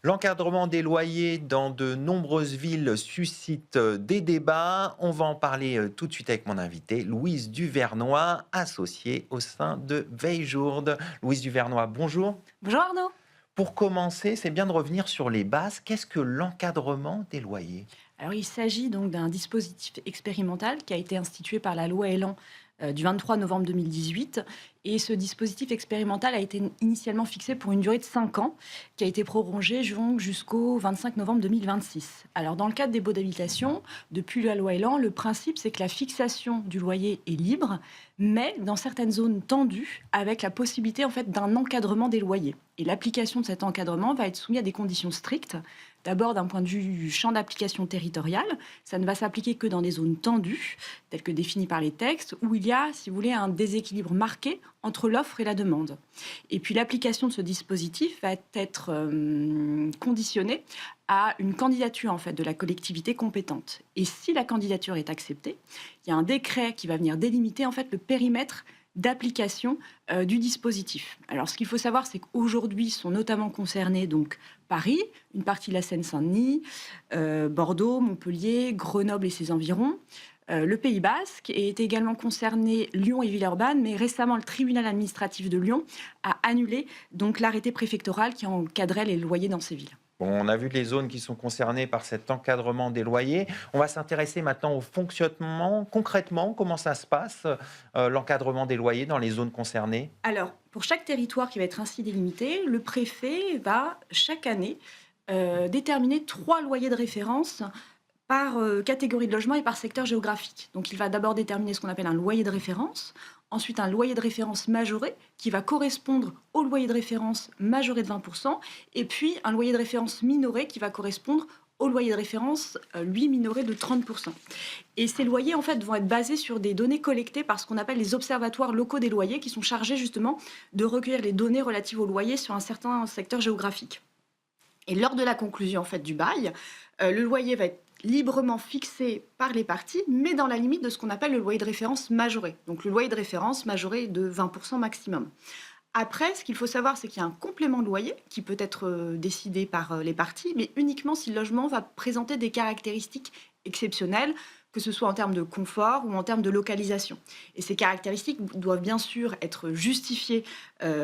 L'encadrement des loyers dans de nombreuses villes suscite des débats. On va en parler tout de suite avec mon invité, Louise Duvernois, associée au sein de Veillejourde. Louise Duvernois, bonjour. Bonjour Arnaud. Pour commencer, c'est bien de revenir sur les bases. Qu'est-ce que l'encadrement des loyers? Alors il s'agit donc d'un dispositif expérimental qui a été institué par la loi Elan du 23 novembre 2018. Et ce dispositif expérimental a été initialement fixé pour une durée de 5 ans, qui a été prorongée jusqu'au 25 novembre 2026. Alors dans le cadre des baux d'habitation, depuis la loi Elan, le principe c'est que la fixation du loyer est libre, mais dans certaines zones tendues, avec la possibilité en fait d'un encadrement des loyers. Et l'application de cet encadrement va être soumise à des conditions strictes. D'abord, d'un point de vue du champ d'application territorial, ça ne va s'appliquer que dans des zones tendues, telles que définies par les textes, où il y a, si vous voulez, un déséquilibre marqué entre l'offre et la demande. Et puis l'application de ce dispositif va être conditionnée à une candidature en fait de la collectivité compétente. Et si la candidature est acceptée, il y a un décret qui va venir délimiter en fait le périmètre d'application du dispositif. Alors, ce qu'il faut savoir, c'est qu'aujourd'hui sont notamment concernés donc Paris, une partie de la Seine-Saint-Denis, Bordeaux, Montpellier, Grenoble et ses environs. Le Pays Basque est également concerné Lyon et Villeurbanne, mais récemment le tribunal administratif de Lyon a annulé donc l'arrêté préfectoral qui encadrait les loyers dans ces villes. Bon, on a vu les zones qui sont concernées par cet encadrement des loyers. On va s'intéresser maintenant au fonctionnement. Concrètement, comment ça se passe, l'encadrement des loyers dans les zones concernées? Alors, pour chaque territoire qui va être ainsi délimité, le préfet va chaque année déterminer 3 loyers de référence par catégorie de logement et par secteur géographique. Donc il va d'abord déterminer ce qu'on appelle un loyer de référence, ensuite un loyer de référence majoré qui va correspondre au loyer de référence majoré de 20%, et puis un loyer de référence minoré qui va correspondre au loyer de référence, lui, minoré de 30%. Et ces loyers, en fait, vont être basés sur des données collectées par ce qu'on appelle les observatoires locaux des loyers, qui sont chargés justement de recueillir les données relatives aux loyers sur un certain secteur géographique. Et lors de la conclusion en fait, du bail, le loyer va être librement fixé par les parties, mais dans la limite de ce qu'on appelle le loyer de référence majoré. Donc le loyer de référence majoré de 20% maximum. Après, ce qu'il faut savoir, c'est qu'il y a un complément de loyer qui peut être décidé par les parties, mais uniquement si le logement va présenter des caractéristiques exceptionnelles, que ce soit en termes de confort ou en termes de localisation. Et ces caractéristiques doivent bien sûr être justifiées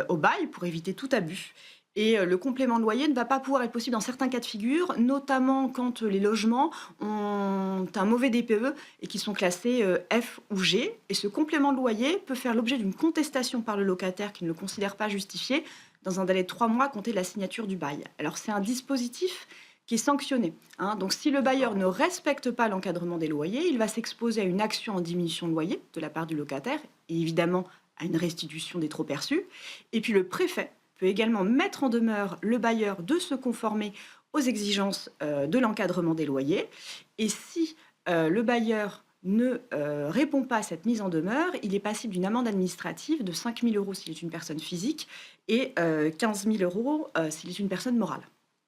au bail pour éviter tout abus. Et le complément de loyer ne va pas pouvoir être possible dans certains cas de figure, notamment quand les logements ont un mauvais DPE et qui sont classés F ou G. Et ce complément de loyer peut faire l'objet d'une contestation par le locataire qui ne le considère pas justifié dans un délai de 3 mois à compter de la signature du bail. Alors c'est un dispositif qui est sanctionné. Donc si le bailleur ne respecte pas l'encadrement des loyers, il va s'exposer à une action en diminution de loyer de la part du locataire et évidemment à une restitution des trop perçus. Et puis le préfet peut également mettre en demeure le bailleur de se conformer aux exigences de l'encadrement des loyers. Et si le bailleur ne répond pas à cette mise en demeure, il est passible d'une amende administrative de 5 000 € s'il est une personne physique et 15 000 € s'il est une personne morale.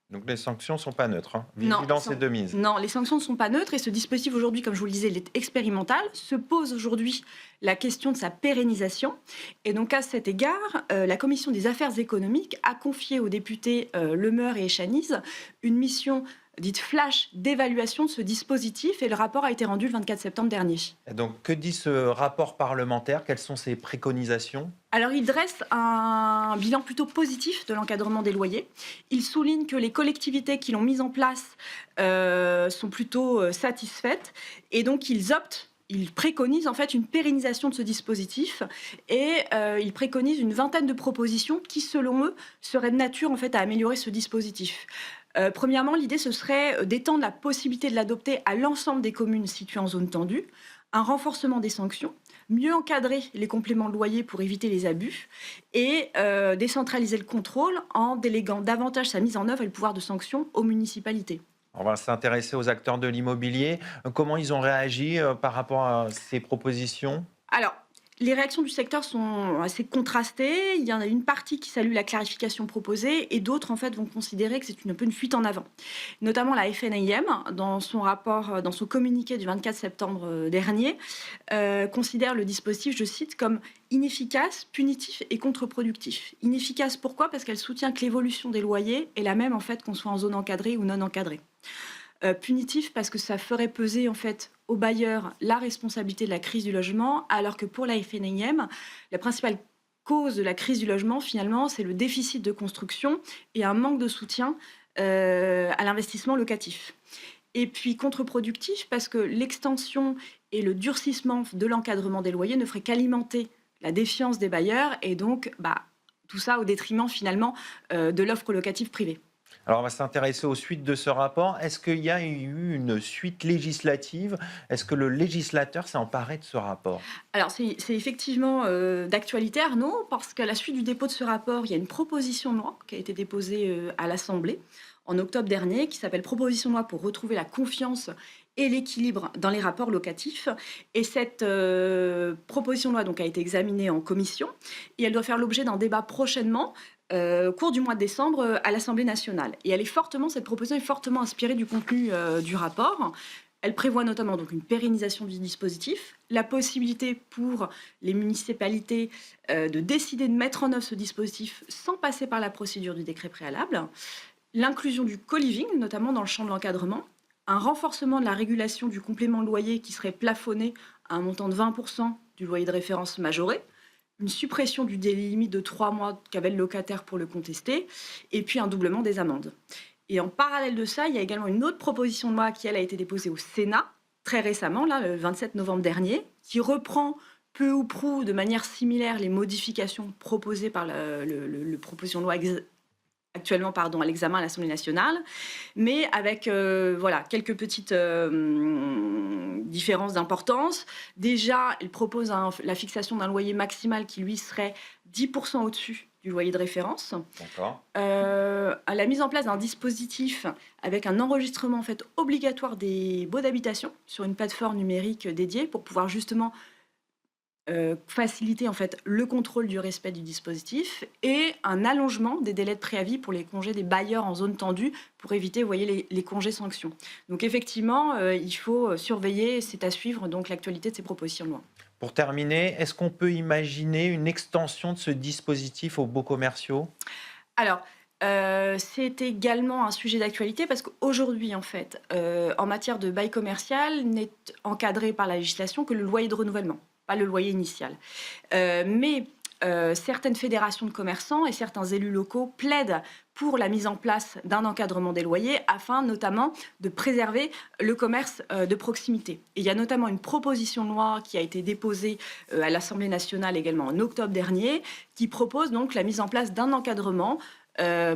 Donc les sanctions ne sont pas neutres, hein. Non, Vigilance et de mise. non, les sanctions ne sont pas neutres et ce dispositif aujourd'hui, comme je vous le disais, il est expérimental. Se pose aujourd'hui la question de sa pérennisation. Et donc à cet égard, la Commission des affaires économiques a confié aux députés Lemeur et Echaniz une mission dite flash d'évaluation de ce dispositif et le rapport a été rendu le 24 septembre dernier. Et donc, que dit ce rapport parlementaire? Quelles sont ses préconisations? Alors, il dresse un bilan plutôt positif de l'encadrement des loyers. Il souligne que les collectivités qui l'ont mis en place sont plutôt satisfaites et donc ils préconisent en fait une pérennisation de ce dispositif et ils préconisent une vingtaine de propositions qui, selon eux, seraient de nature en fait à améliorer ce dispositif. Premièrement, l'idée ce serait d'étendre la possibilité de l'adopter à l'ensemble des communes situées en zone tendue, un renforcement des sanctions, mieux encadrer les compléments de loyer pour éviter les abus et décentraliser le contrôle en déléguant davantage sa mise en œuvre et le pouvoir de sanction aux municipalités. On va s'intéresser aux acteurs de l'immobilier. Comment ils ont réagi par rapport à ces propositions? Alors, Les réactions du secteur sont assez contrastées. Il y en a une partie qui salue la clarification proposée et d'autres en fait vont considérer que c'est un peu une fuite en avant. Notamment la FNIM, dans son rapport, dans son communiqué du 24 septembre dernier, considère le dispositif, je cite, comme inefficace, punitif et contre-productif. Inefficace pourquoi? Parce qu'elle soutient que l'évolution des loyers est la même en fait qu'on soit en zone encadrée ou non encadrée. Punitif parce que ça ferait peser en fait aux bailleurs la responsabilité de la crise du logement, alors que pour la FNIM, la principale cause de la crise du logement, finalement, c'est le déficit de construction et un manque de soutien à l'investissement locatif. Et puis contre-productif parce que l'extension et le durcissement de l'encadrement des loyers ne ferait qu'alimenter la défiance des bailleurs et donc tout ça au détriment finalement de l'offre locative privée. Alors, on va s'intéresser aux suites de ce rapport. Est-ce qu'il y a eu une suite législative? Est-ce que le législateur s'est emparé de ce rapport? Alors, c'est effectivement d'actualité, Arnaud, parce qu'à la suite du dépôt de ce rapport, il y a une proposition de loi qui a été déposée à l'Assemblée en octobre dernier, qui s'appelle Proposition de loi pour retrouver la confiance et l'équilibre dans les rapports locatifs. Et cette proposition de loi donc, a été examinée en commission et elle doit faire l'objet d'un débat prochainement au cours du mois de décembre à l'Assemblée nationale. Et cette proposition est fortement inspirée du contenu du rapport. Elle prévoit notamment donc une pérennisation du dispositif, la possibilité pour les municipalités de décider de mettre en œuvre ce dispositif sans passer par la procédure du décret préalable, l'inclusion du co-living, notamment dans le champ de l'encadrement, un renforcement de la régulation du complément de loyer qui serait plafonné à un montant de 20% du loyer de référence majoré, une suppression du délai limite de 3 mois qu'avait le locataire pour le contester, et puis un doublement des amendes. Et en parallèle de ça, il y a également une autre proposition de loi qui, elle, a été déposée au Sénat très récemment, là, le 27 novembre dernier, qui reprend peu ou prou de manière similaire les modifications proposées par le proposition de loi actuellement à l'examen à l'Assemblée nationale, mais avec quelques petites différences d'importance. Déjà, il propose la fixation d'un loyer maximal qui, lui, serait 10% au-dessus du loyer de référence. D'accord. À la mise en place d'un dispositif avec un enregistrement en fait, obligatoire des baux d'habitation sur une plateforme numérique dédiée pour pouvoir justement faciliter en fait le contrôle du respect du dispositif et un allongement des délais de préavis pour les congés des bailleurs en zone tendue pour éviter, vous voyez, les congés sanctions. Donc effectivement, il faut surveiller, c'est à suivre donc l'actualité de ces propositions de loi. Pour terminer, est-ce qu'on peut imaginer une extension de ce dispositif aux baux commerciaux? Alors, c'est également un sujet d'actualité parce qu'aujourd'hui, en fait, en matière de bail commercial, n'est encadré par la législation que le loyer de renouvellement, pas le loyer initial. Mais certaines fédérations de commerçants et certains élus locaux plaident pour la mise en place d'un encadrement des loyers afin notamment de préserver le commerce de proximité. Et il y a notamment une proposition de loi qui a été déposée à l'Assemblée nationale également en octobre dernier qui propose donc la mise en place d'un encadrement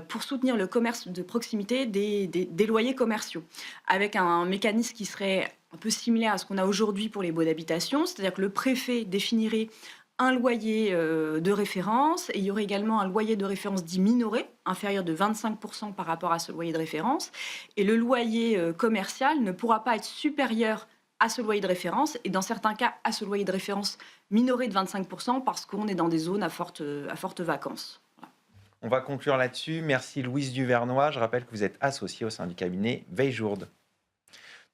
pour soutenir le commerce de proximité des loyers commerciaux, avec un mécanisme qui serait un peu similaire à ce qu'on a aujourd'hui pour les baux d'habitation, c'est-à-dire que le préfet définirait un loyer de référence et il y aurait également un loyer de référence dit minoré, inférieur de 25% par rapport à ce loyer de référence. Et le loyer commercial ne pourra pas être supérieur à ce loyer de référence et dans certains cas à ce loyer de référence minoré de 25% parce qu'on est dans des zones à forte vacance. Voilà. On va conclure là-dessus. Merci Louise Duvernois. Je rappelle que vous êtes associée au sein du cabinet Veillejourde.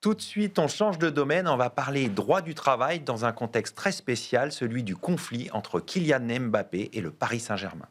Tout de suite, on change de domaine, on va parler droit du travail dans un contexte très spécial, celui du conflit entre Kylian Mbappé et le Paris Saint-Germain.